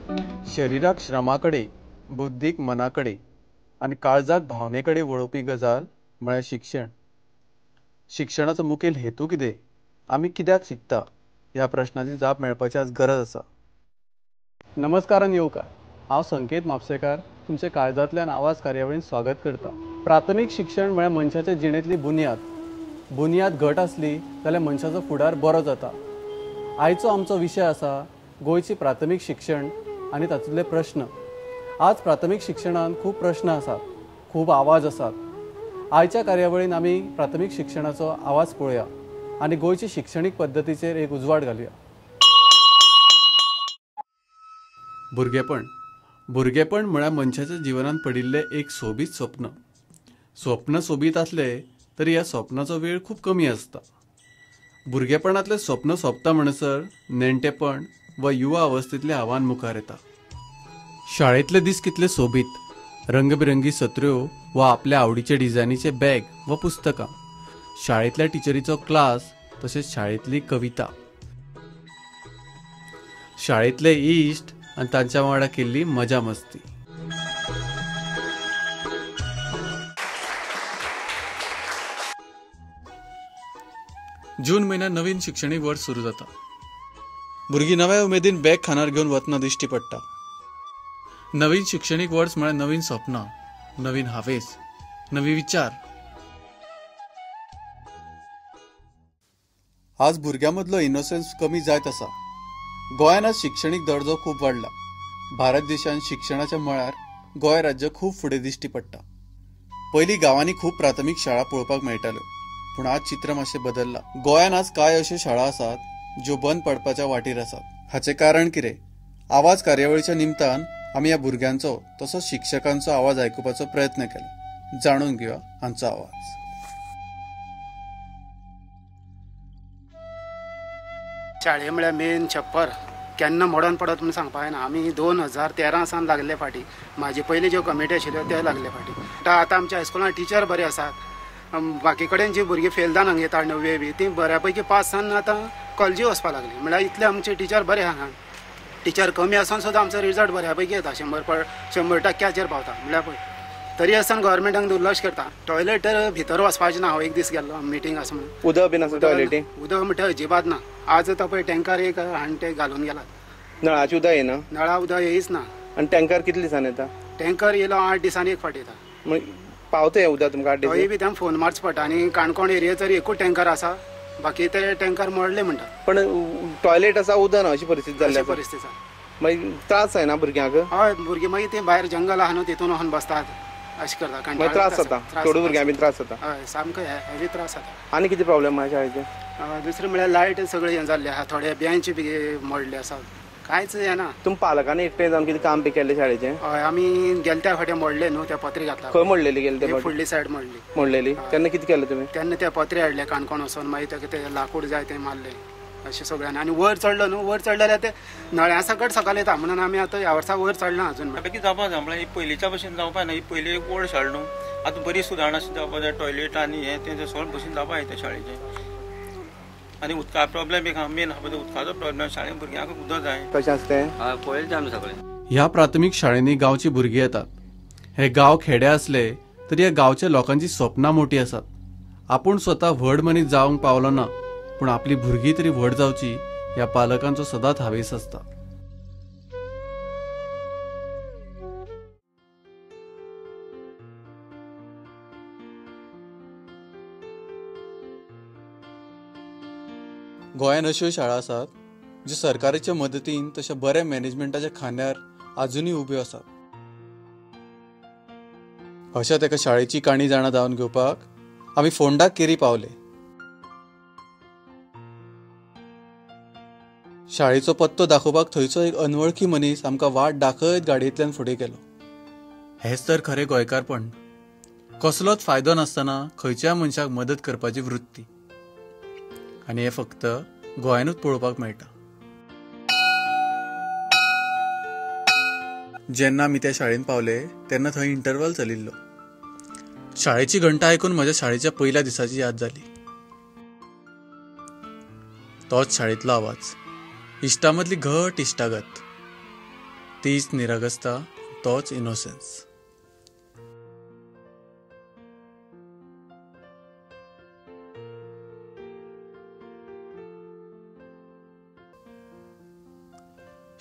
शरीराक श्रमाकडे, बुद्धीक मनाकडे आणि काळजाक भावनेकडे वळोवपी गजाल म्हळ्यार शिक्षण. शिक्षणाचो मुखेल हेतू कितें? आमी कित्याक शिकता? ह्या प्रश्नाची जाप मेळपाची आज गरज आसा. नमस्कार आनी येवकार. हांव संकेत म्हापसेकार तुमचे काळजांतल्यान आवाज कार्यावळीन स्वागत करता. प्राथमीक शिक्षण म्हळ्यार मनशाच्या जिणेंतली बुनियाद घट आसली जाल्यार मनशाचो फुडार बरो जाता. आयचो आमचो विशय आसा गोंयची प्राथमीक शिक्षण आनी तातूंतले प्रश्न. आज प्राथमीक शिक्षणांत खूब प्रश्न आसात, खूब आवाज आसात. आयच्या कार्यावळीन आमी प्राथमीक शिक्षणाचो आवाज पळोवया आनी गोंयची शिक्षणीक पद्दतीचेर एक उजवाड घालुया. भुरगेपण म्हळ्यार मनशाच्या जिवनांत पडिल्लें एक सोबीत स्वप्न सोबीत आसले तरी ह्या स्वप्नाचो वेळ खूब कमी आसता. भुरगेपणांतलें स्वप्न सोंपता म्हणसर नेणटेपण वा युवा अवस्थेंतलें आव्हान मुखार येता. शाळेंतले दीस कितले सोबीत, रंगबिरंगी सत्र्यो वा आपल्या आवडीचे डिझायनीचे बॅग वा पुस्तकां, शाळेंतल्या टिचरीचो क्लास, तशेंच शाळेंतली कविता, शाळेंतले इश्ट आनी तांच्या वांगडा केल्ली मजा मस्ती. जून म्हयन्यात नवीन शिक्षणीक वर्स सुरू जाता. भुरगीं नव्या उमेदीन बॅग खांदार घेवन वतना दिश्टी पडटा. नवीन शिक्षणीक वर्स म्हळ्यार नवीन स्वप्नां, नवीन हावेस, नवी विचार. आज भुरग्यां मदलो इनोसन्स कमी जायत आसा. गोंयांत आज शिक्षणीक दर्जो खूब वाडला. भारत देशांत शिक्षणाच्या मळार गोंय राज्य खूब फुडें दिश्टी पडटा. पयलीं गांवांनी खूब प्राथमीक शाळा पळोवपाक मेळटाल्यो, पूण आज चित्र मातशें बदल्लां. गोंयांत आज कांय अश्यो शाळा आसात ज्यो बंद पडपाच्या वाटेर आसात. हाचें कारण कितें? आवाज कार्यावळीच्या निमतान आमी ह्या भुरग्यांचो तसोच शिक्षकांचो आवाज आयकुपाचो प्रयत्न केलो. जाणून घेवया हांचो आवाज. शाळे म्हळ्यार मेन छप्पर केन्ना मोडोन पडत म्हूण सांगपा जायना. आमी 2013 सावन लागले फाटीं. म्हाजे पयलीं ज्यो कमिटी आशिल्ल्यो ते लागले फाटीं. आतां आमच्या हायस्कुलांत टिचर बरे आसात. बाकी कडेन जी भुरगीं फेल जावन हांगा येता 9वी बी, ती बऱ्यापैकी पास जावन आतां कॉलेजी वचपाक लागली. म्हळ्यार इतले आमचे टिचर बरे हांगा. टिचर कमी आसून सुद्दां आमचो रिजल्ट बऱ्यापैकी येता. 100% पावता. म्हळ्यार पळय तरी आसतना गव्हर्मेंटान दुर्लक्ष करता. टॉयलेट भितर वचपाचें ना. हांव एक दीस गेल्लो मिटींग आसा म्हणून. उदक बीन आसा टॉयलेटी? उदक म्हणटा अजिबात ना. आज आतां पळय टँकर एक हांवें ते घालून गेला. नळाचें उदक येना? नळा उदक येयच ना. आनी टँकर कितले दिसांनी येता? टँकर येयलो 8 दिसांनी एक फावट येता. पावता हें उदक तुमकां 8 दीस? हय बी तें फोन मारचो पडटा. आनी काणकोण एरियेत तरी एकूच टँकर आसा. बाकी ते टँकर मोडले म्हणटा. पण टॉयलेट आसा उदक ना अशी परिस्थिती जाल्ली आसा? परिस्थिती आसा. मागीर त्रास जायना भुरग्यांक? हय, भुरगीं मागीर ते भायर जंगल आहा न्हू तितून वचून बसतात. अशें करता. मागीर त्रास जाता? थोड्या भुरग्यांक बीन त्रास जाता? हय, सामको हेवी त्रास जाता. आनी कितें प्रॉब्लेम माझ्या शाळेचे? दुसरें म्हळ्यार लायट सगळें हें जाल्लें आहा. थोडे बेंच बी मोडले आसात. कांयच येना. तुमी पालकांनी एकठांय जावन कितें काम बी केल्लें शाळेचें? हय, आमी गेले त्या फावटी मोडले न्हू, त्या पत्री घातला. खंय मोडलेली गेले ते? फुडली सायड मोडलेली. तेन्ना कितें केलें तुमी? तेन्ना ते पत्रे हाडले काणकोण वचून. मागीर ताका ते लाकूड जाय तें मारलें. अशें सगळ्यांनी. आनी वयर चडलो न्हू, वयर चडले जाल्यार ते नळ्या सकट सकयल येता. म्हणून आमी आतां ह्या वर्सा वयर चडना अजून. कितें जावपा जाय म्हळ्यार पयलींच्या भशेन जावपा ना. ही पयली एक व्हड शाळा न्हू. आतां बरी सुदारणा जावपा जाय. टॉयलेट आनी हें तें सगळें भशेन जावपा जाय त्या शाळेचें. आनी उदका प्रॉब्लेम एक मेन आहा पळय उदकाचो प्रॉब्लेम. शाळेंत भुरग्यांक उदक जाय. कशें आसता तें? हय, पळयलें आमी सगळें. ह्या प्राथमीक शाळेंनी गांवची भुरगीं येतात. हे गांव खेडे आसले तरी ह्या गांवच्या लोकांची स्वप्नां मोठी आसात. आपूण स्वता व्हड मनीस जावंक पावलो ना, पूण आपली भुरगीं तरी व्हड जावची ह्या पालकांचो सदांच हावेस आसता. गोंयांत अश्यो शाळा आसात ज्यो सरकाराच्या मदतीन तशा बऱ्या मॅनेजमेंटाच्या खांद्यार आजुनूय उब्यो आसात. अशाच एका शाळेची काणी जाणा जावन घेवपाक आमी फोंडाक केरी पावले. शाळेचो पत्तो दाखोवपाक थंयचो एक अनवळखी मनीस आमकां वाट दाखयत गाडयेंतल्यान फुडें गेलो. हेच तर खरें गोंयकारपण. कसलोच फायदो नासतना खंयच्याय मनशाक मदत करपाची वृत्ती. आनी हें फक्त गोंयांतूच पळोवपाक मेळटा. जेन्ना आमी त्या शाळेंत पावले तेन्ना थंय इंटरवल चलिल्लो. शाळेची घंटा आयकून म्हज्या शाळेच्या पयल्या दिसाची याद जाली. तोच शाळेंतलो आवाज, इश्टां मदली घट इश्टागत. तीच निरागसता, तोच इनोसेन्स.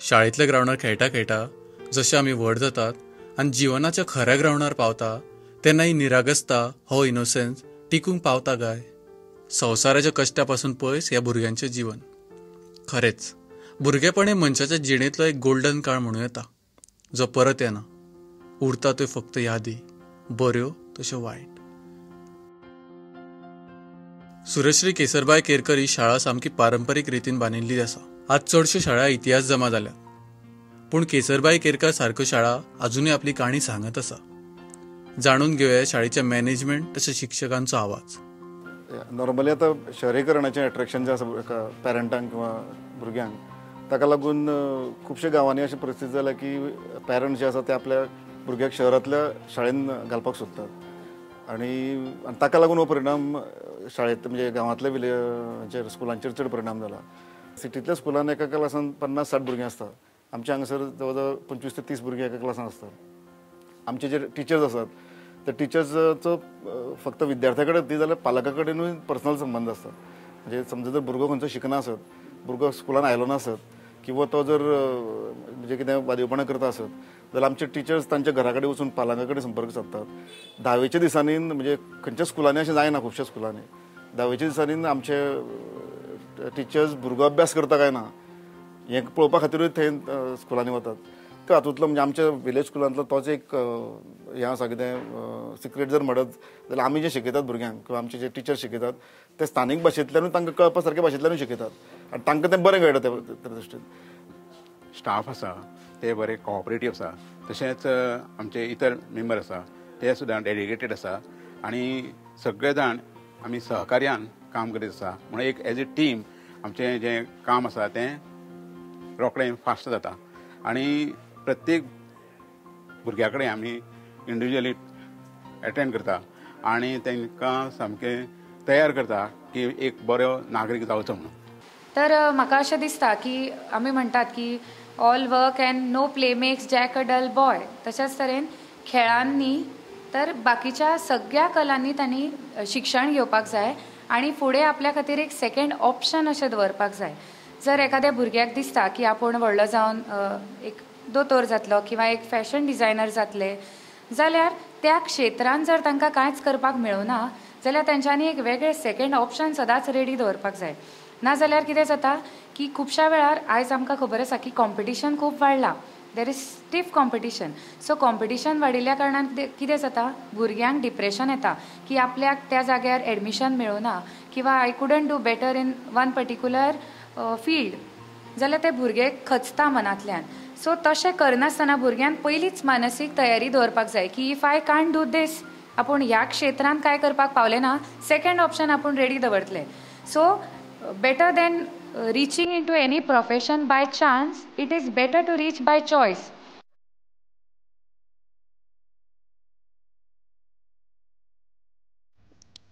शाळेंतल्या ग्रावंडार खेळटा खेळटा जशे आमी व्हड जातात आनी जिवनाच्या खऱ्या ग्रावंडार पावता तेन्ना ही निरागसता, हो इनोसेन्स टिकूंक पावता काय? संवसाराच्या कश्टा पासून पयस ह्या भुरग्यांचें जीवन. खरेंच भुरगेपण हे मनशाच्या जिणेंतलो एक गोल्डन काळ म्हणूं येता, जो परत येना. उरता त्यो फक्त यादी, बऱ्यो तश्यो वायट. सुरेश्री केसरबाई केरकर ही शाळा सामकी पारंपारीक रितीन बांदिल्ली आसा. आज चडश्यो शाळा इतिहास जमा जाल्या, पूण केसरबाई केरकर सारक्यो शाळा अजुनूय आपली काणी सांगत आसा. जाणून घेवया शाळेच्या मॅनेजमेंट तशेंच शिक्षकांचो आवाज. नॉर्मली आता शहरीकरणाचें एट्रॅक्शन जें आसा पॅरंटांक किंवा भुरग्यांक, ताका लागून खुबशा गांवांनी अशी परिस्थिती जाल्या की पॅरंट्स जे आसा ते आपल्या भुरग्याक शहरांतल्या शाळेंत घालपाक सोदतात. आनी ताका लागून हो परिणाम शाळेंत म्हणजे गांवांतल्या विलेज स्कुलांचेर चड परिणाम जाला. सिटींतल्या स्कुलान एका क्लासान 50-60 भुरगीं आसतात. आमच्या हांगासर जवळ जवळ 25 ते 30 भुरगीं एका क्लासान आसतात. आमचे जे टिचर्स आसात त्या टिचर्सचो फक्त विद्यार्थ्या कडेन ती जाल्यार पालका कडेनूय पर्सनल संबंद आसता. म्हणजे समजा जर भुरगो खंयचो शिकना आसत, भुरगो स्कुलान आयलो नासत किंवा तो जर म्हणजे कितें वादीवपणां करता आसत जाल्यार आमचे टिचर्स तांच्या घरा कडेन वचून पालकां कडेन संपर्क सादतात. 10वेच्या दिसांनी म्हणजे खंयच्या स्कुलांनी अशें जायना, खुबश्या स्कुलांनी 10वेच्या दिसांनी आमचे टिचर्स भुरगो अभ्यास करता काय ना हें पळोवपा खातीरूय थंय स्कुलांनी वतात. तो हातूंतलो म्हणजे आमच्या विलेज स्कुलांतलो तोच एक हें आसा कितें सिक्रेट जर म्हणत जाल्यार आमी जे शिकयतात भुरग्यांक किंवा आमचे जे टिचर्स शिकयतात ते स्थानीक भाशेंतल्यानूच तांकां कळपा सारके भाशेंतल्यानूच शिकयतात आनी तांकां तें बरें कळटा त्या दृश्टीन. स्टाफ आसा ते बरे कोऑपरेटीव आसा, तशेंच आमचे इतर मेंबर आसा ते सुद्दां डेडिकेटेड आसा आनी सगळे जाण आमी सहकार्यान काम करीत आसा. म्हणून एक एज अ टीम आमचें जें काम आसा तें रोखडें फास्ट जाता आनी प्रत्येक भुरग्या कडेन आमी इंडिविज्युअली एटेंड करता आनी तांकां सामकें तयार करता की एक बरो नागरीक जावचो म्हणून. तर म्हाका अशें दिसता की आमी म्हणटात की all work and no play makes Jack a dull boy. तशाच तरेन खेळांनी तर बाकीच्या सगळ्या कलांनी तांणी शिक्षण घेवपाक जाय आनी फुडें आपल्या खातीर एक सेकंड ऑप्शन अशें दवरपाक जाय. जर एखाद्या भुरग्याक दिसता की आपूण व्हडलो जावन एक दोतोर जातलो किंवा एक फॅशन डिझायनर जातले जाल्यार त्या क्षेत्रांत जर तांकां कांयच करपाक मेळुना जाल्यार तांच्यांनी एक वेगळें सेकंड ऑप्शन सदांच रेडी दवरपाक जाय. नाजाल्यार कितें जाता की खुबश्या वेळार आयज आमकां खबर आसा की कॉम्पिटिशन खूब वाडलां. There is stiff competition. So competition वाडिल्ल्या कारणान कितें जाता भुरग्यांक डिप्रेशन येता की आपल्याक त्या जाग्यार एडमिशन मेळुना किंवा I couldn't do better in one particular field जाल्यार ते भुरगे खचता मनांतल्यान. सो तशें करनासतना भुरग्यांक पयलींच मानसीक तयारी दवरपाक जाय की if I can't do these आपूण ह्या क्षेत्रांत काय करपाक पावले ना सेकंड ऑप्शन आपूण रेडी दवरतले. So better than reaching into any profession by chance, it is better to reach by choice.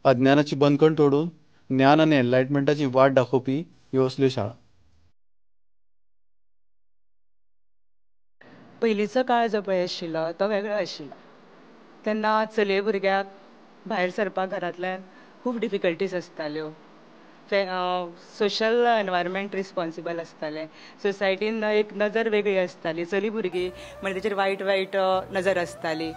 अज्ञानाची बंदखण तोडून ज्ञान आनी एनलायटमेंटाची वाट दाखोवपी ह्यो असल्यो शाळा. पयलींचो काळ जो पळय आशिल्लो तो वेगळो आशिल्लो. तेन्ना चले भुरग्याक भायर सरपाक घरांतल्यान खूब डिफिकल्टीज आसताल्यो. सोशल एनवायरमेंट रिस्पॉन्सिबल आसतालें. सोसायटीन एक नजर वेगळी आसताली. चली भुरगीं म्हणजे तेचेर वायट वायट नजर आसताली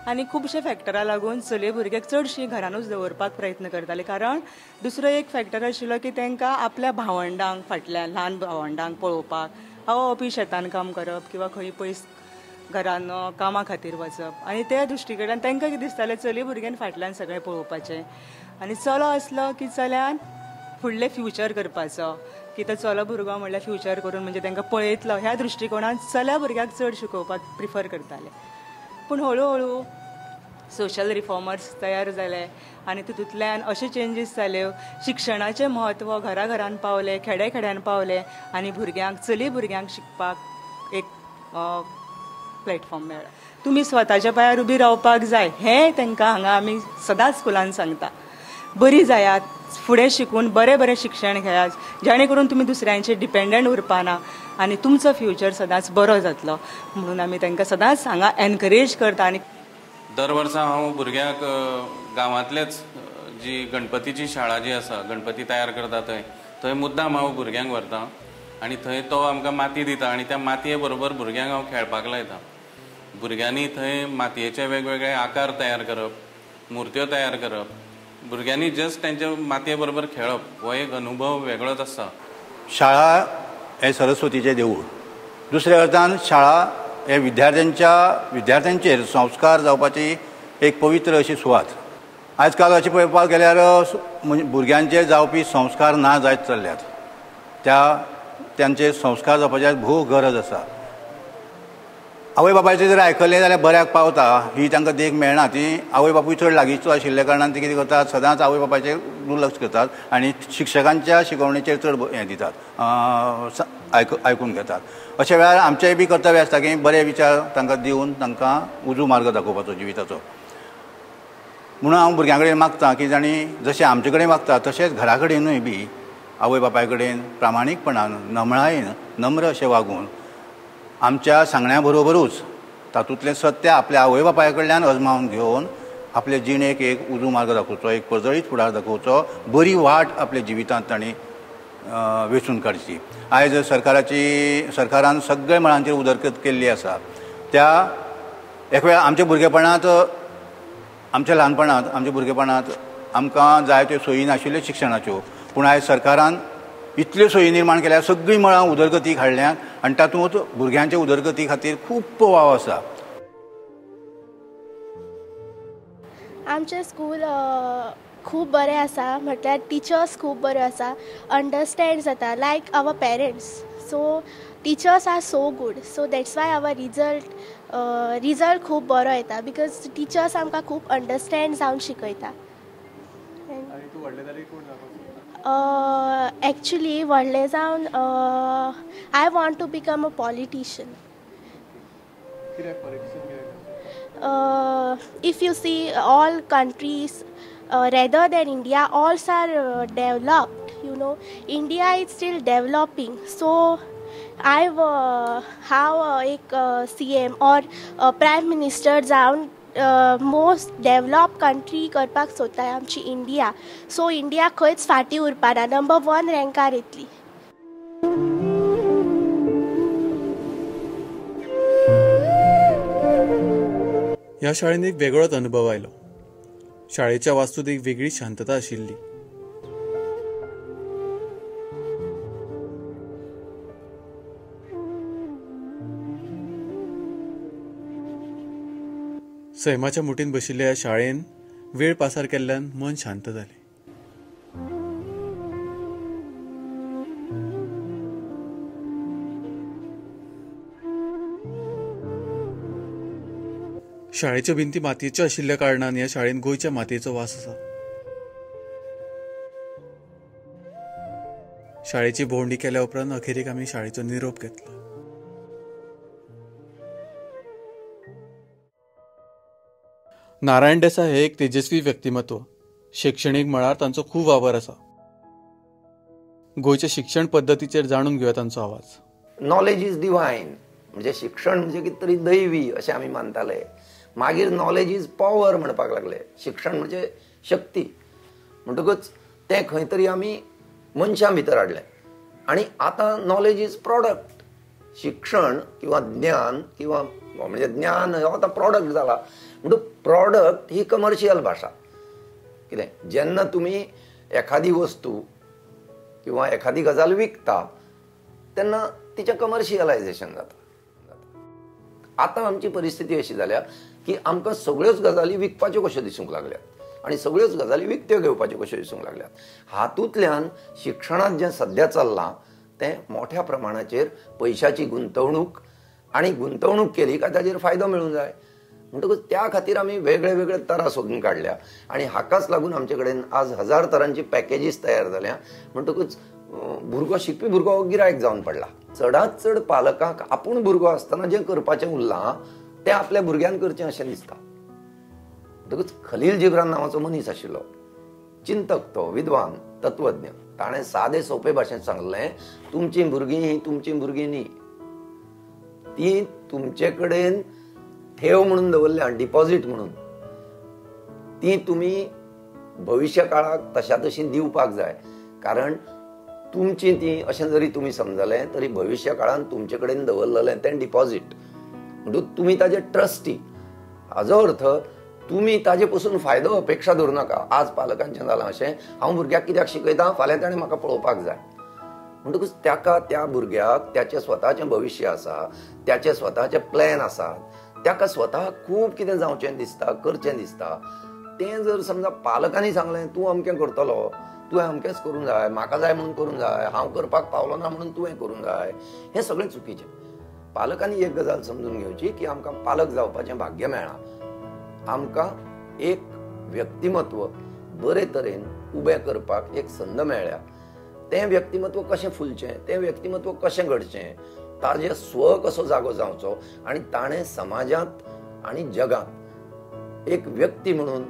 आनी खुबशे फॅक्टरा लागून चले भुरग्याक चडशीं घरानूच दवरपाक प्रयत्न करताले. कारण दुसरो एक फॅक्टर आशिल्लो की तांकां आपल्या भावंडांक फाटल्यान ल्हान भावंडांक पळोवपाक आवय शेतान काम करप किंवा खंय पयस घरान कामा खातीर वचप आनी त्या दृश्टी कडल्यान तांकां कितें दिसतालें चली भुरग्यान फाटल्यान सगळें पळोवपाचें आनी चलो आसलो की चल्यान फुडलें फ्युचर करपाचो की तो चलो भुरगो म्हणल्यार फ्युचर करून म्हणजे तांकां पळयतलो ह्या दृश्टीकोणान चल्या भुरग्याक चड शिकोवपाक प्रिफर करताले. पूण हळू हळू सोशल रिफॉर्मर्स तयार जाले आनी तितूंतल्यान अशे चेंजीस जाल्यो. शिक्षणाचें म्हत्व घरा घरान पावलें, खेड्या खेड्यान पावलें आनी भुरग्यांक चली भुरग्यांक शिकपाक एक प्लॅटफॉर्म मेळ्ळा. तुमी स्वताच्या पांयार उबी रावपाक जाय हें तांकां हांगा आमी सदांच स्कुलान सांगता. बरी जायात, फुडें शिकून बरें शिक्षण घेयात जेणे करून तुमी दुसऱ्यांचेर डिपेंडंट उरपाना आनी तुमचो फ्युचर सदांच बरो जातलो म्हणून आमी तांकां सदांच हांगा एनकरेज करता. आनी दर वर्सा हांव भुरग्यांक गांवांतलेच जी गणपतीची शाळा जी आसा गणपती तयार करता थंय मुद्दाम हांव भुरग्यांक व्हरता आनी थंय तो आमकां माती दिता आनी त्या मातये बरोबर भुरग्यांक हांव खेळपाक लायता. भुरग्यांनी थंय मातयेचे वेगवेगळे आकार तयार करप, मुर्त्यो तयार करप, भुरग्यांनी जस्ट तांच्या मातये बरोबर खेळप हो एक अनुभव वेगळोच आसता. शाळा हे सरस्वतीचें देवूळ. दुसऱ्या अर्थान शाळा हे विद्यार्थ्यांचेर संस्कार जावपाची एक पवित्र अशी सुवात. आयज काल अशें पळोवपाक गेल्यार भुरग्यांचेर जावपी संस्कार ना जायत चल्ल्यात. त्यांचे संस्कार जावपाची भोव गरज आसा. आवय बापायचें जर आयकलें जाल्यार बऱ्याक पावता ही तांकां देख मेळना. ती आवय बापूय चड लागींचो आशिल्ल्या कारणान ती कितें करतात सदांच आवय बापायचेर दुर्लक्ष करतात आनी शिक्षकांच्या शिकवणेचेर चड हें दितात आयकून घेतात. अशा वेळार आमचेंय बी कर्तव्य आसता की बरे विचार तांकां दिवन तांकां उजो मार्ग दाखोवपाचो जिविताचो. म्हणून हांव भुरग्यां कडेन मागतां की जाणी जशें आमचे कडेन मागता तशेंच घरा कडेनूय बी आवय बापाय कडेन प्रामाणीकपणान नमळायेन नम्र अशें वागून आमच्या सांगण्या बरोबरूच तातूंतलें सत्य आपल्या आवय बापाय कडल्यान अजमावन घेवन आपले जिणेक एक उजो मार्ग दाखोवचो, एक प्रजळीत फुडार दाखोवचो, बरी वाट आपल्या जिवितांत तांणी वेंचून काडची. आयज सरकारान सगळे मळांचेर उदरगत केल्ली आसा. त्या एक वेळ आमच्या भुरगेपणांत आमच्या भुरगेपणांत आमकां जाय त्यो सोयी नाशिल्ल्यो शिक्षणाच्यो. पूण आयज सरकारान इतल्यो सोयी निर्माण केल्या, सगळीं मळां उदरगतीक हाडल्यात आनी तातूंत भुरग्यांच्या उदरगती खातीर खूब वाव आसा. आमचें स्कूल खूब बरें आसा. म्हटल्यार टिचर्स खूब बऱ्यो आसा, अंडरस्टँड जाता like our parents. So teachers are so good. So that's why our result खूब बरो येता बिकॉज टिचर्स आमकां खूब अंडरस्टँड जावन शिकयता. एक्चुली व्हडलें जावन I want to become a politician. If you see all countries rather than India, all are developed. You know, India is still developing. So I have एक CM or Prime Minister जावन most develop country करपाक सोदता आमची India. So India खंयच फाटीं उरपाना, number 1 रँकार येतली. ह्या शाळेन एक वेगळोच अनुभव आयलो. शाळेच्या वास्तूत एक वेगळी शांतता आशिल्ली. सैमाच्या मुठीन बशिल्ल्या ह्या शाळेन वेळ पासार केल्ल्यान मन शांत जालें. शाळेच्यो भिंती मातयेच्यो आशिल्ल्या कारणान ह्या शाळेन गोंयच्या मातयेचो वास आसा. शाळेची भोंवडी केल्या उपरांत अखेरेक आमी शाळेचो निरोप घेतलो. नारायण देसाय हे एक तेजस्वी व्यक्तिमत्व. शैक्षणिक मळार तांचो खूब वावर आसा. गोंयच्या शिक्षण पद्दतीचेर जाणून घेवया तांचो आवाज. Knowledge is divine. म्हणजे शिक्षण म्हणजे कितें तरी दैवी अशें आमी मानताले. मागीर नॉलेज इज पॉवर म्हणपाक लागले. शिक्षण म्हणजे शक्ती म्हणटकूच तें खंय तरी आमी मनशां भितर हाडलें. आनी आतां नॉलेज इज प्रॉडक्ट. शिक्षण किंवा ज्ञान किंवा म्हणजे ज्ञान हो आतां प्रॉडक्ट जाला. म्हणटून प्रॉडक्ट ही कमर्शियल भाशा. कितें जेन्ना तुमी एखादी वस्तू किंवा एखादी गजाल विकता तेन्ना तिचें कमर्शियलायझेशन जाता. आतां आमची परिस्थिती अशी जाल्या की आमकां सगळ्योच गजाली विकपाच्यो कश्यो दिसूंक लागल्यात आनी सगळ्योच गजाली विकत्यो घेवपाच्यो कश्यो दिसूंक लागल्यात. हातूंतल्यान शिक्षणांत जें सद्या चल्लां तें मोठ्या प्रमाणाचेर पयशाची गुंतवणूक आनी गुंतवणूक केली काय ताचेर फायदो मेळूंक जाय. म्हणटकूच त्या खातीर आमी वेगळे वेगळे तरा सोदून काडल्या आनी हाकाच लागून आमचे कडेन आज 1000 तरांची पॅकेजीस तयार जाल्या. म्हणटकूच भुरगो शिकपी भुरगो हो गिरायक जावन पडला. चडांत चड पालकांक आपूण भुरगो आसतना जें करपाचें उरलां तें आपल्या भुरग्यान करचें अशें दिसता. म्हणटकूच खलील जिब्रान नांवाचो मनीस आशिल्लो. चिंतक तो विद्वान तत्वज्ञ ताणें सादे सोपे भाशेंत सांगलें, तुमची भुरगीं ही तुमची भुरगीं न्ही, ती तुमचे कडेन ठेव म्हणून दवरल्या, डिपॉझिट म्हणून, ती तुम्ही भविष्य काळाक तशा तशी दिवपाक जाय. कारण तुमची ती अशें जरी तुम्ही समजलें तरी भविष्य काळान तुमचे कडेन दवरलेलें तें डिपॉझिट, म्हणटूच तुम्ही ताजे ट्रस्टी. हाजो अर्थ तुम्ही ताजे पासून फायदो अपेक्षा धरू नाका. आज पालकांचें जालां अशें, हांव भुरग्याक कित्याक शिकयतां, फाल्यां ताणें म्हाका पळोवपाक जाय. म्हणटकूच ताका त्या भुरग्याक त्याचें स्वताचें भविष्य आसा, त्याचे स्वताचे प्लॅन आसात, ताका स्वताक खूब कितें जावचें दिसता, करचें दिसता. तें जर समजा पालकांनी सांगलें तूं अमकें करतलो, तुवें अमकेंच करूंक जाय, म्हाका जाय म्हणून करूंक जाय, हांव करपाक पावलो ना म्हणून तुवें करूंक जाय, हें सगळें चुकीचें. पालकांनी एक गजाल समजून घेवची की आमकां पालक जावपाचें भाग्य मेळ्ळां. आमकां एक व्यक्तिमत्व बरे तरेन उबें करपाक एक संद मेळ्ळ्या. तें व्यक्तिमत्व कशें फुलचें, तें व्यक्तिमत्व कशें घडचें, ताजे स्व कसो जागो जावचो आनी ताणें समाजांत आनी जगांत एक व्यक्ती म्हणून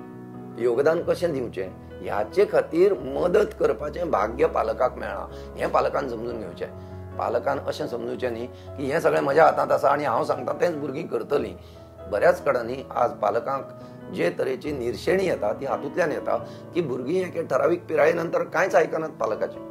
योगदान कशें दिवचें ह्याचे खातीर मदत करपाचें भाग्य पालकाक मेळ्ळां. हें पालकान समजून घेवचें. पालकान अशें समजुचें न्ही की हें सगळें म्हज्या हातांत आसा आनी हांव सांगता तेंच भुरगीं करतलीं. बऱ्याच कडांनी आज पालकांक जे तरेची निरशेणी येता ती हातूंतल्यान येता की भुरगीं एके ठरावीक पिराये नंतर कांयच आयकनात पालकाचें.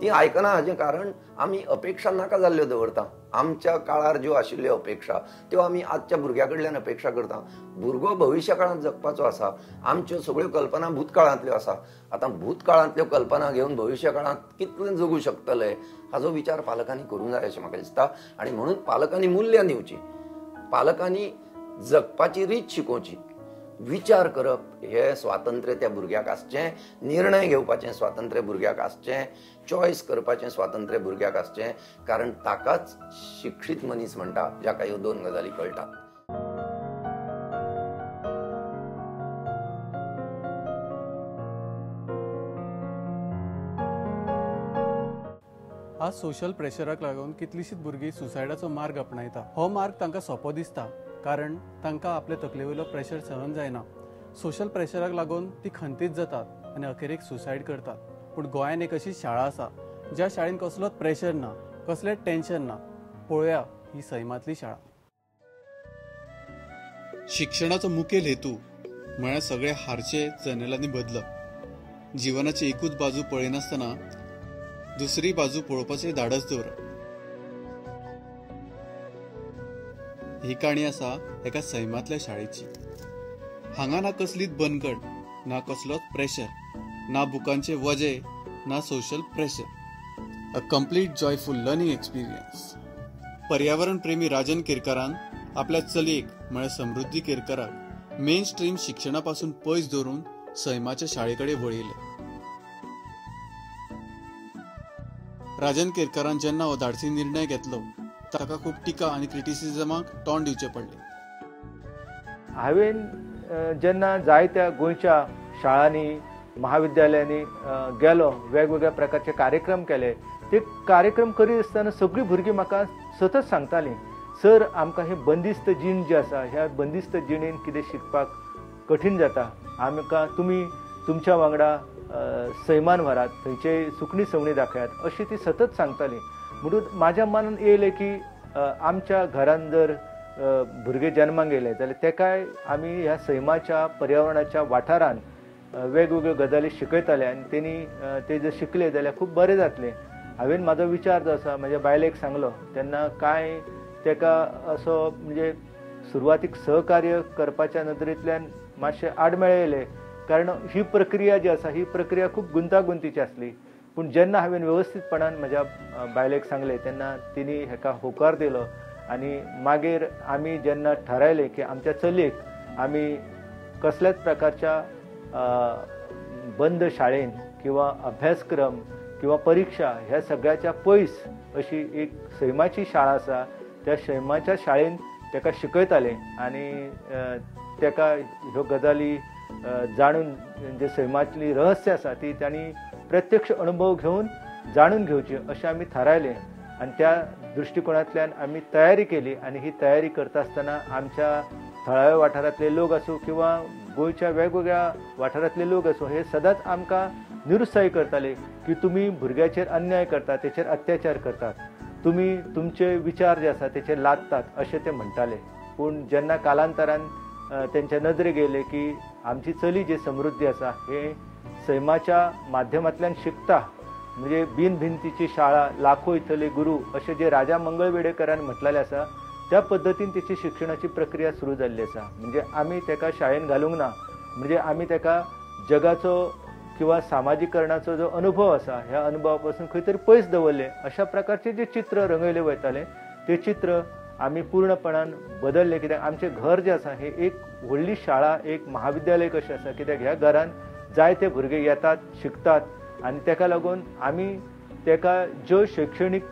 ती आयकना हाचें कारण आमी अपेक्षा नाका जाल्ल्यो दवरता. आमच्या काळार ज्यो आशिल्ल्यो अपेक्षा त्यो आमी आजच्या भुरग्या कडल्यान अपेक्षा करता. भुरगो भविश्य काळांत जगपाचो आसा, आमच्यो सगळ्यो कल्पना भूतकाळांतल्यो आसा. आतां भूतकाळांतल्यो कल्पना घेवन भविश्य काळांत कितलें जगूं शकतले हाचो विचार पालकांनी करूंक जाय अशें म्हाका दिसता. आनी म्हणून पालकांनी मूल्यां दिवची, पालकांनी जगपाची रीत शिकोवची, विचार करप हे स्वातंत्र्य त्या भुरग्याक आसचें, निर्णय घेवपाचें स्वातंत्र्य भुरग्याक आसचें, चॉयस करपाचें स्वातंत्र्य भुरग्याक आसचें. कारण ताकाच शिक्षीत मनीस म्हणटा जाका ह्यो दोन गजाली कळटात. आज सोशल प्रेशराक लागून कितलीशींच भुरगीं सुसायडाचो मार्ग आपणायता. हो मार्ग तांकां सोंपो दिसता कारण तांकां आपले तकले वयलो प्रेशर सहन जायना. सोशल प्रेशराक लागून ती खंतीत जातात आनी अखेरेक सुसायड करतात. पूण गोंयांत एक अशी शाळा आसा ज्या शाळेन कसलोच प्रेशर ना, कसलेंच टेन्शन ना. पळोवया ही सैमातली शाळा. शिक्षणाचो मुखेल हेतू म्हळ्यार सगळे हारचे जनेलांनी बदलप. जिवनाची एकूच बाजू पळयनासतना दुसरी बाजू पळोवपाचें धाडस दवरप. ही काणी आसा एका सैमातल्या शाळेची. हांगा ना कसलीच बनगड, ना कसलोच प्रेशर, ना बुकांचे वजे, ना social pressure. A complete joyful learning experience. पर्यावरण प्रेमी राजन केरकारान आपल्या चलयेक म्हळ्यार समृद्धी केरकाराक मेन स्ट्रीम शिक्षणापासून पयस दवरून सैमाच्या शाळेकडे वळयले. राजन केरकारान जेन्ना हो धाडसी निर्णय घेतलो ताका खूब टिका आनी क्रिटिसिजमाक तोंड दिवचें पडलें. हांवें जेन्ना जायत्या गोंयच्या शाळांनी महाविद्यालयांनी गेलो, वेगवेगळ्या प्रकारचे कार्यक्रम केले. ते कार्यक्रम करीत आसतना सगळीं भुरगीं म्हाका सतत सांगतालीं, सर आमकां हे बंदिस्त जीण जी आसा ह्या बंदिस्त जिणेन कितें शिकपाक कठीण जाता. आमकां तुमी तुमच्या वांगडा सैमान व्हरात, थंयचे सुकणी सवणी दाखयात अशी ती सतत सांगताली. म्हणून म्हाज्या मनान येयलें की आमच्या घरान जर भुरगे जन्माक येयले जाल्यार तेकाय आमी ह्या सैमाच्या पर्यावरणाच्या वाठारान वेगवेगळ्यो गजाली शिकयताले आनी तेणी ते जर शिकले जाल्यार खूब बरें जातलें. हांवें म्हाजो विचार जो आसा म्हाज्या बायलेक सांगलो तेन्ना कांय तेका असो म्हणजे सुरवातीक सहकार्य करपाच्या नदरेंतल्यान मातशें आडमेळे येयले. कारण ही प्रक्रिया जी आसा ही प्रक्रिया खूब गुंतागुंतीची आसली. पूण जेन्ना हांवें वेवस्थीतपणान म्हज्या बायलेक सांगलें तेन्ना तिणी हेका होकार दिलो आनी मागीर आमी जेन्ना थारायलें की आमच्या चलयेक आमी कसल्याच प्रकारच्या बंद शाळेन किंवा अभ्यासक्रम किंवा परीक्षा ह्या सगळ्याच्या पयस अशी एक सैमाची शाळा आसा त्या सैमाच्या शाळेन तेका शिकयताले आनी तेका ह्यो गजाली जाणून जे सैमातली रहस्य आसा ती तांणी प्रत्यक्ष अनुभव घेवन जाणून घेवची अशें आमी थारायलें. आनी त्या दृश्टिकोनांतल्यान आमी तयारी केली आनी ही तयारी करता आसतना आमच्या थळाव्या वाठारांतले लोक आसूं किंवा गोंयच्या वेगवेगळ्या वाठारांतले लोक आसूं, हे सदांच आमकां निरुत्साही करताले की तुमी भुरग्याचेर अन्याय करतात, तेचेर अत्याचार करतात, तुमी तुमचे विचार जे आसा तेचेर लादतात अशें ते म्हणटाले. पूण जेन्ना कालांतरान तेंच्या नदरेक येयले की आमची चली जी समृद्धी आसा हे सैमाच्या माध्यमांतल्यान शिकता, म्हणजे बिन भिंतीची शाळा, लाखो इथले गुरू अशें जे राजा मंगळवेडेकरान म्हटलेलें आसा त्या पद्दतीन तेची शिक्षणाची प्रक्रिया सुरू जाल्ली आसा. म्हणजे आमी तेका शाळेन घालूंक ना, म्हणजे आमी तेका जगाचो किंवा सामाजीकरणाचो जो अनुभव आसा ह्या अनुभवा पासून खंय तरी पयस दवरले. अशा प्रकारचे जे चित्र रंगयले वयताले ते चित्र आमी पूर्णपणान बदलले. कित्याक आमचें घर जें आसा हे एक व्हडली शाळा, एक महाविद्यालय कशें आसा. कित्याक ह्या घरान जायते भुरगे येतात, शिकतात आनी तेका लागून आमी तेका ज्यो शैक्षणीक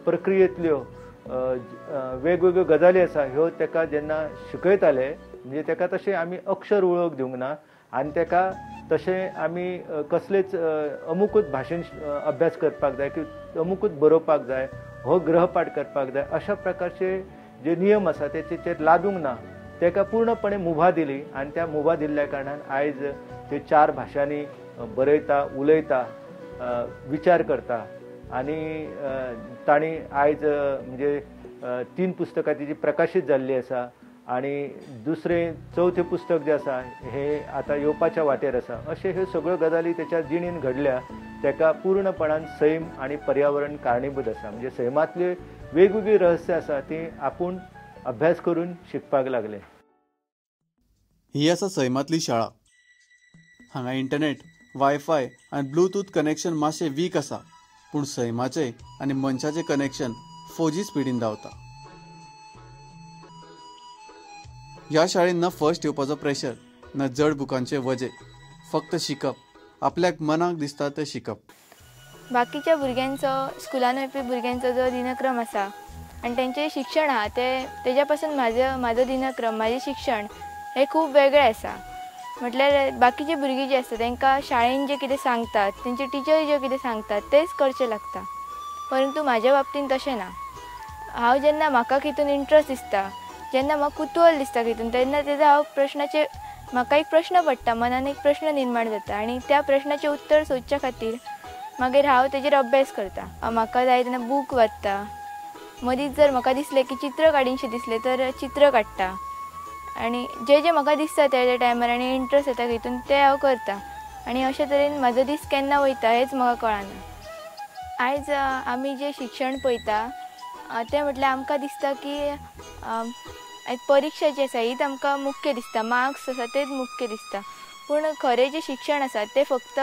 प्रक्रियेंतल्यो वेगवेगळ्यो गजाली आसा ह्यो तेका जेन्ना शिकयताले म्हणजे तेका तशें आमी अक्षर वळख दिवंक ना आनी तेका तशें आमी कसलेच अमुकूच भाशेन अभ्यास करपाक जाय की अमुकूच बरोवपाक जाय, हो ग्रहपाठ करपाक जाय, अशा प्रकारचे जे नियम आसा तेचेर लादूंक ना. तेका पूर्णपणे मुभा दिली आनी त्या मुभा दिल्ल्या कारणान आयज ते 4 भाशांनी बरयता, उलयता, विचार करता आनी तांणी आयज म्हणजे 3 पुस्तकां तिची प्रकाशीत जाल्ली आसा आनी दुसरें 4थें पुस्तक जें आसा हे आतां येवपाच्या वाटेर आसा. अशें ह्यो सगळ्यो गजाली तेच्या जिणेन घडल्या. तेका पूर्णपणान सैम आनी पर्यावरण कारणीभूत आसा. म्हणजे सैमांतली वेगवेगळी रहस्य आसा ती आपूण अभ्यास करून शिकपाक लागले. ही आसा सैमांतली शाळा. हांगा इंटरनेट, वायफाय आनी ब्लूटूथ कनेक्शन मातशें वीक आसा, पूण सैमाचें आनी मनशाचें कनेक्शन 4G स्पिडीन धांवता. ह्या शाळेन ना फर्स्ट येवपाचो प्रेशर, ना जड बुकांचे वजे, फक्त शिकप, आपल्याक मनाक दिसता तें शिकप. बाकीच्या भुरग्यांचो स्कुलान वयपी भुरग्यांचो जो दिनक्रम आसा आनी तेंचें शिक्षण आहा तेज्या पासून म्हाजो दिनक्रम, म्हजें शिक्षण हें खूब वेगळें आसा. म्हटल्यार बाकीचे भुरगीं जे आसता तांकां शाळेन जें कितें सांगतात, तेंचे टिचरी जें कितें सांगतात तेंच करचें लागता. परंतु म्हाज्या बाबतीन तशें ना. हांव जेन्ना म्हाका कितून इंट्रस्ट दिसता, जेन्ना म्हाका कुतूहल दिसता कितून, तेन्ना तेजो हांव प्रश्नाचेर म्हाका एक प्रश्न पडटा, मनान एक प्रश्न निर्माण जाता आनी त्या प्रश्नाचें उत्तर सोदच्या खातीर मागीर हांव तेजेर अभ्यास करता. म्हाका जाय तेन्ना बूक वाचता. मदींच जर म्हाका दिसलें की चित्र काडिनशें दिसलें तर चित्र काडटा आनी जें म्हाका दिसता त्या टायमार आनी इंट्रस्ट येता हितून तें हांव करता. आनी अशे तरेन म्हाजो दीस केन्ना वयता हेंच म्हाका कळना. आयज आमी जें शिक्षण पळयता तें म्हटल्यार आमकां दिसता की परीक्षा जी आसा हीच आमकां मुख्य दिसता, मार्क्स आसा तेच मुख्य दिसता. पूण खरें जें शिक्षण आसा तें फक्त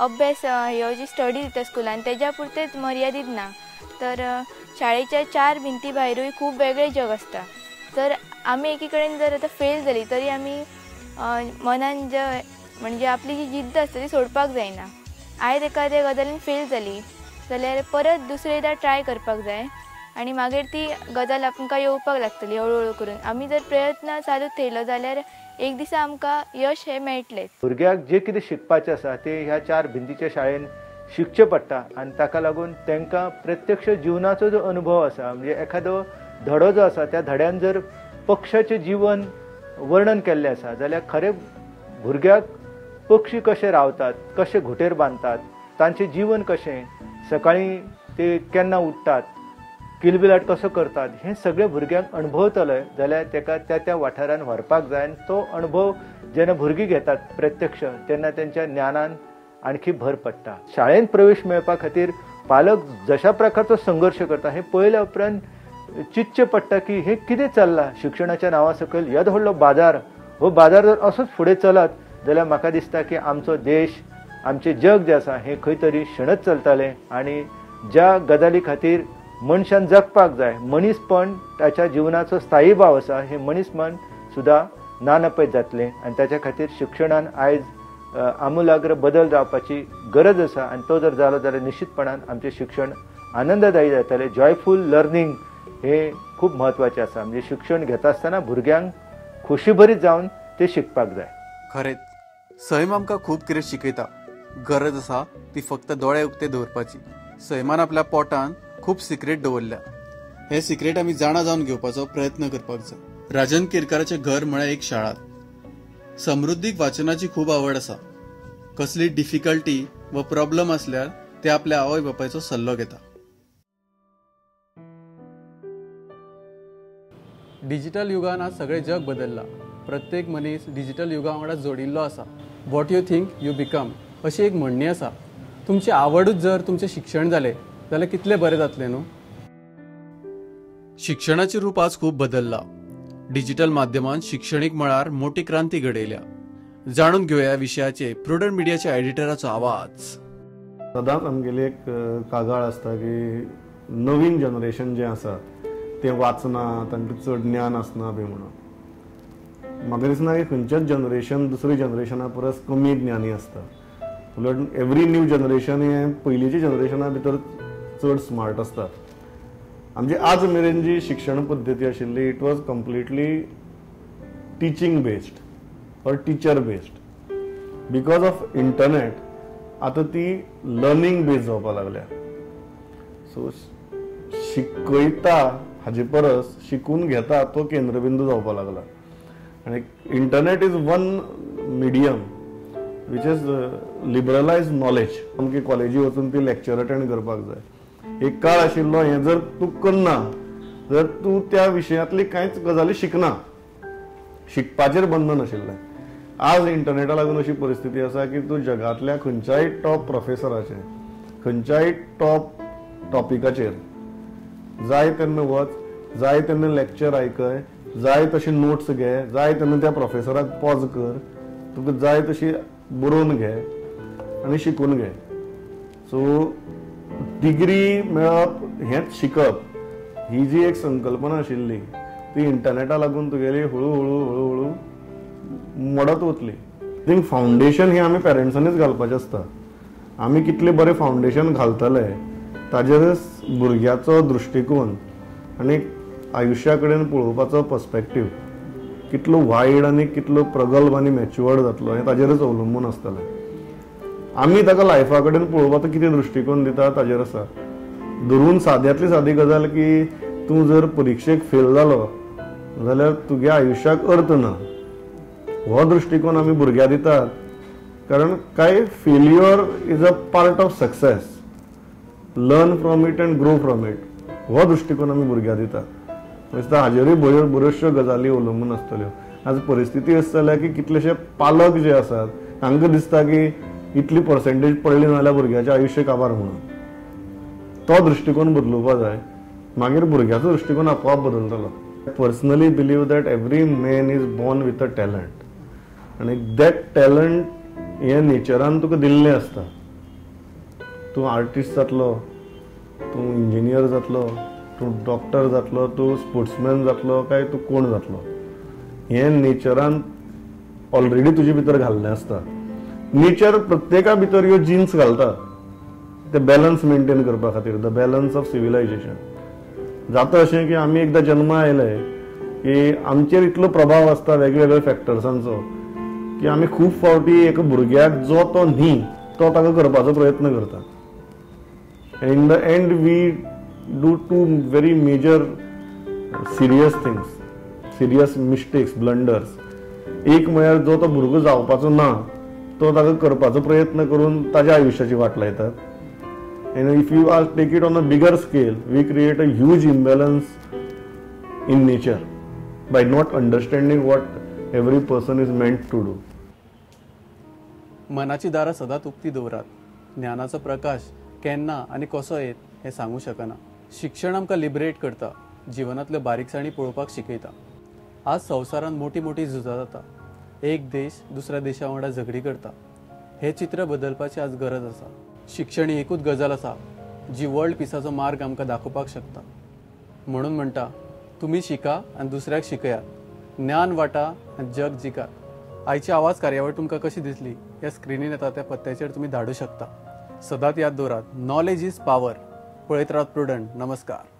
अभ्यास ह्यो जी स्टडी दिता स्कुलान तेज्या पुरतेच मर्यादीत ना, तर शाळेच्या 4 भिंती भायरूय खूब वेगळें जग आसता. जर आमी एकी कडेन जर आतां फेल जाली तरी आमी मनान म्हणजे आपली जी जिद्द आसता ती सोडपाक जायना. आयज एखाद्या गजालीन फेल जाली जाल्यार परत दुसरेदा ट्राय करपाक जाय आनी मागीर ती गजाल आमकां येवपाक लागतली हळू करून. आमी जर प्रयत्न चालूच थेयलो जाल्यार एक दिसा आमकां यश हें मेळटलें. भुरग्याक जें कितें शिकपाचें आसा तें ह्या 4 भिंतीच्या शाळेन शिकचें पडटा आनी ताका लागून तांकां प्रत्यक्ष जिवनाचो जो अनुभव आसा म्हणजे एखादो धडो जो आसा त्या धड्यान जर पक्षाचें जीवन वर्णन केल्लें आसा जाल्यार खरें भुरग्याक पक्षी कशे रावतात, कशे घुटेर बांदतात, तांचें जीवन कशें, सकाळीं ते केन्ना उठतात, किलबिलाट कसो करतात, हें सगळें भुरग्यांक अणभवतले जाल्यार ताका त्या वाठारान व्हरपाक जाय. आनी तो अणभव जेन्ना भुरगीं घेतात प्रत्यक्ष तेन्ना तेंच्या ज्ञानान आणखी भर पडटा. शाळेंत प्रवेश मेळपा खातीर पालक जशा प्रकारचो संघर्श करता हें पळयल्या उपरांत चिंतचें पडटा की हें कितें चल्लां शिक्षणाच्या नांवा सकयल. येदो व्हडलो बाजार, हो बाजार जर असोच फुडें चलत जाल्यार म्हाका दिसता की आमचो देश, आमचें जग जें आसा हें खंय तरी शणत चलतलें आनी ज्या गजाली खातीर मनशान जगपाक जाय, मनीसपण ताच्या जिवनाचो स्थायी भाव आसा हें मनीसपण सुद्दां नानपयत जातलें. आनी ताच्या खातीर शिक्षणान आयज आमूलाग्र बदल जावपाची गरज आसा आनी तो जर जालो जाल्यार निश्चितपणान आमचें शिक्षण आनंददायी जातलें. जॉयफूल लर्निंग हें खूब म्हत्वाचें आसा. म्हणजे शिक्षण घेता आसतना भुरग्यांक खोशीभरीत जावन तें शिकपाक जाय. खरेंच सैम आमकां खूब कितें शिकयता. गरज आसा ती फक्त दोळे उक्ते दवरपाची. सैमान आपल्या पोटान खूब सिक्रेट दवरल्या. हे सिक्रेट आमी जाणा जावन घेवपाचो प्रयत्न करपाक जाय. राजन केरकाराचें घर म्हळ्यार एक शाळा. समृद्धीक वाचनाची खूब आवड आसा. कसली डिफिकल्टी व प्रॉब्लेम असल्यार ते आपल्या आवय बापायचो सल्लो घेता. डिजिटल युगान आज सगळे जग बदलला. प्रत्येक मनीस डिजिटल युगा वांगडा जोडिल्लो आसा. What you think you become अशी एक म्हणणी आसा. तुमची आवडूच जर तुमचें शिक्षण जालें जाल्यार कितलें बरें जातलें न्हू. शिक्षणाचें रूप आज खूब बदलला. डिजिटल माध्यमान शिक्षणीक मळार मोठी क्रांती घडयल्या. जाणून घेवया विशयाचे प्रुडंट मिडियाच्या एडिटराचो आवाज. सदांच आमगेली एक कागाळ आसता की नवीन जनरेशन जें आसा तें वाचना, तांकां चड ज्ञान आसना बी म्हणून. म्हाका दिसना की खंयचेच जनरेशन दुसऱ्या जनरेशना परस कमी ज्ञानी आसता. उलट एवरी न्यू जनरेशन हें पयलींच्या जनरेशना भितर चड स्मार्ट आसता. आमची आज मेरेन जी शिक्षण पद्दती आशिल्ली it was completely teaching based or teacher based. Because of internet आतां ती लर्निंग बेस्ड जावपाक लागल्या. सो शिकयता हाजे परस शिकून घेता तो केंद्रबिंदू जावपाक लागला. आनी internet is one medium which is liberalise knowledge. आमगे कॉलेजी वचून ती लेक्चर अटेंड करपाक जाय. एक काळ आशिल्लो हें जर तूं करना जर तूं त्या विशयांतली कांयच गजाली शिकना. शिकपाचेर बंधन आशिल्लें. आज इंटरनेटा लागून अशी परिस्थिती आसा की तूं जगांतल्या खंयच्याय टॉप प्रोफेसराचेर खंयच्याय टॉप टॉपिकाचेर जाय तेन्ना वच, जाय तेन्ना लेक्चर आयकय, जाय तशी नोट्स घे, जाय तेन्ना त्या प्रोफेसराक पॉज कर, तुका जाय तशी बरोवन घे आनी शिकून घे. सो डिग्री मेळप हेंच शिकप ही जी एक संकल्पना आशिल्ली ती इंटरनेटा लागून तुगेली हळू हळू मोडत वतली. थिंक फावंडेशन हे आमी पेरंट्सांनीच घालपाचें आसता. आमी कितले बरें फावंडेशन घालतले ताजेरच भुरग्याचो दृश्टिकोन आनी आयुश्या कडेन पळोवपाचो पर्स्पेक्टीव कितलो वायड आनी कितलो प्रगल्भ आनी मॅच्युअर्ड जातलो हें ताजेरच अवलंबून आसतलें. आमी ताका लायफा कडेन पळोवपाचो कितें दृश्टिकोन दिता ताजेर आसा. धरून साद्यांतली सादी गजाल की तूं जर परिक्षेक फेल जालो जाल्यार तुज्या आयुश्याक अर्थ ना. हो दृश्टिकोन आमी भुरग्याक दितात कारण काय failure is a part of success. Learn from it and grow from it हो दृश्टिकोन आमी भुरग्याक दितात. दिसता हाजेरूय बऱ्योचश्यो गजाली अवलंबून आसतल्यो. आज परिस्थिती अशी जाल्या की कितलेशे पालक जे आसात तांकां दिसता की इतली पर्सेंटेज पडली नाल्यार भुरग्याचें आयुश्य काबार म्हणून. तो दृश्टिकोन बदलुवपाक जाय. मागीर भुरग्याचो दृश्टिकोन आपोआप बदलतलो. Personally believe that every man is born with a talent आनी दॅट टॅलंट हें नेचरान तुका दिल्लें आसता. तूं आर्टिस्ट जातलो, तूं इंजिनियर जातलो, तूं डॉक्टर जातलो, तूं स्पोर्ट्समॅन जातलो काय तूं कोण जातलो हें नेचरान ऑलरेडी तुजे भितर घाल्लें आसता. नेचर प्रत्येका भितर ह्यो जिन्स घालता ते बॅलन्स मेंटेन करपा खातीर. The balance of civilisation. जाता अशें की आमी एकदां जल्मा आयले की आमचेर इतलो प्रभाव आसता वेगवेगळ्या फॅक्टर्सांचो की आमी खूब फावटी एक भुरग्याक जो तो न्ही तो ताका करपाचो प्रयत्न करता. In the end we do two very major serious things, serious mistakes, blunders. एक म्हळ्यार जो तो भुरगो जावपाचो ना तो ताका करपाचो प्रयत्न करून ताज्या आयुश्याची वाट लायतात. And if you are take it on a bigger scale, we create a huge imbalance in nature by not understanding what every person is meant to do. मनाची दारां सदांच उक्ती दवरात. ज्ञानाचो प्रकाश केन्ना आनी कसो येत हें सांगूं शकना. शिक्षण आमकां लिबरेट करता, जिवनांतल्यो बारीकसाणी पळोवपाक शिकयता. आज संवसारांत मोठी मोठी झुजां जाता. एक देश दुसऱ्या देशा वांगडा झगडी करता. हें चित्र बदलपाची आज गरज आसा. शिक्षण ही एकूच गजाल आसा जी वर्ल्ड पिसाचो मार्ग आमकां दाखोवपाक शकता. म्हणून म्हणटा तुमी शिका आनी दुसऱ्याक शिकयात. ज्ञान वाटा आनी जग जिकात. आयची आवाज कार्यावळ तुमकां कशी दिसली ह्या स्क्रिनीन येता त्या पत्त्याचेर तुमी धाडूं शकता. सदांच याद दवरात, नॉलेज इज पावर. पळयत रावत प्रुडंट. नमस्कार.